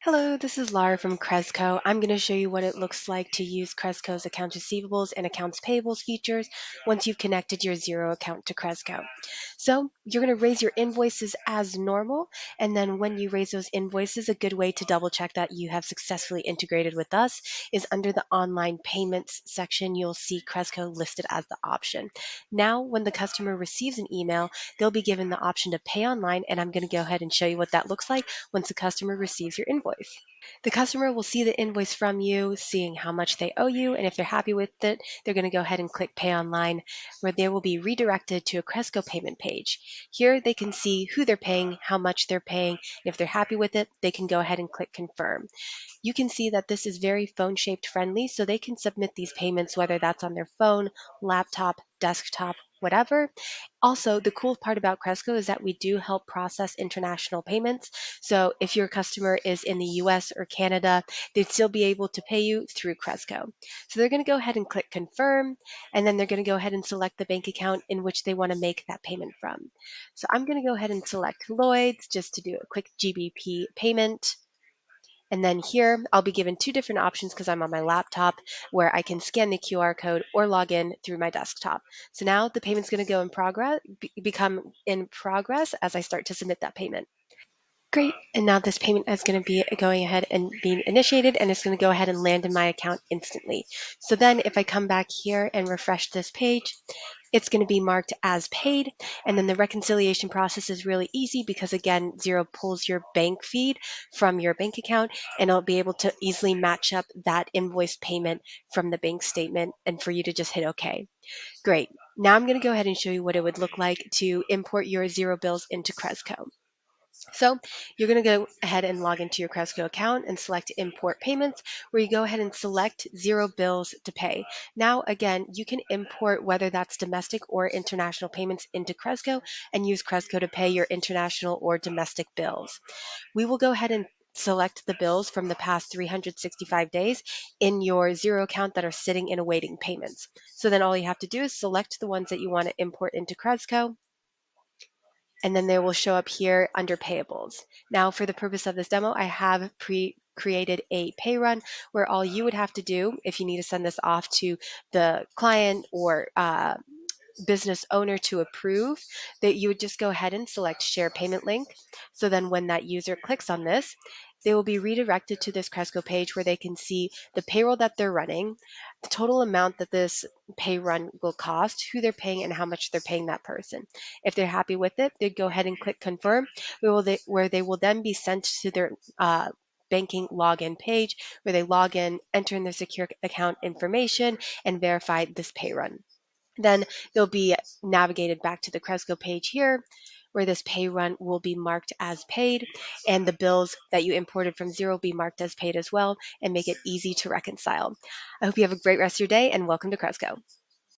Hello, this is Laura from Crezco. I'm going to show you what it looks like to use Crezco's accounts receivables and accounts payables features once you've connected your Xero account to Crezco. So you're going to raise your invoices as normal, and then when you raise those invoices, a good way to double check that you have successfully integrated with us is under the online payments section. You'll see Crezco listed as the option. Now, when the customer receives an email, they'll be given the option to pay online, and I'm going to go ahead and show you what that looks like once the customer receives your invoice. The customer will see the invoice from you, seeing how much they owe you, and if they're happy with it, they're going to go ahead and click Pay Online, where they will be redirected to a Crezco payment page. Here they can see who they're paying, how much they're paying, and if they're happy with it, they can go ahead and click Confirm. You can see that this is very phone shaped friendly, so they can submit these payments whether that's on their phone, laptop, desktop, whatever. Also, the cool part about Crezco is that we do help process international payments. So if your customer is in the US or Canada, they'd still be able to pay you through Crezco. So they're going to go ahead and click confirm, and then they're going to go ahead and select the bank account in which they want to make that payment from. So I'm going to go ahead and select Lloyd's just to do a quick GBP payment. And then here, I'll be given two different options because I'm on my laptop where I can scan the QR code or log in through my desktop. So now the payment's going to go in progress, become in progress as I start to submit that payment. Great. And now this payment is going to be going ahead and being initiated, and it's going to go ahead and land in my account instantly. So then if I come back here and refresh this page, it's going to be marked as paid. And then the reconciliation process is really easy because, again, Xero pulls your bank feed from your bank account, and it'll be able to easily match up that invoice payment from the bank statement and for you to just hit OK. Great. Now I'm going to go ahead and show you what it would look like to import your Xero bills into Crezco. So you're going to go ahead and log into your Crezco account and select import payments, where you go ahead and select Xero bills to pay. Now, again, you can import whether that's domestic or international payments into Crezco and use Crezco to pay your international or domestic bills. We will go ahead and select the bills from the past 365 days in your Xero account that are sitting in awaiting payments. So then all you have to do is select the ones that you want to import into Crezco, and then they will show up here under payables. Now, for the purpose of this demo, I have created a pay run where all you would have to do if you need to send this off to the client or business owner to approve, that you would just go ahead and select share payment link. So then when that user clicks on this, they will be redirected to this Crezco page where they can see the payroll that they're running, the total amount that this pay run will cost, who they're paying, and how much they're paying that person. If they're happy with it, they'd go ahead and click confirm, where they will then be sent to their banking login page where they log in, enter in their secure account information, and verify this pay run. Then they'll be navigated back to the Crezco page here, where this pay run will be marked as paid, and the bills that you imported from Xero will be marked as paid as well, and make it easy to reconcile. I hope you have a great rest of your day, and welcome to Crezco.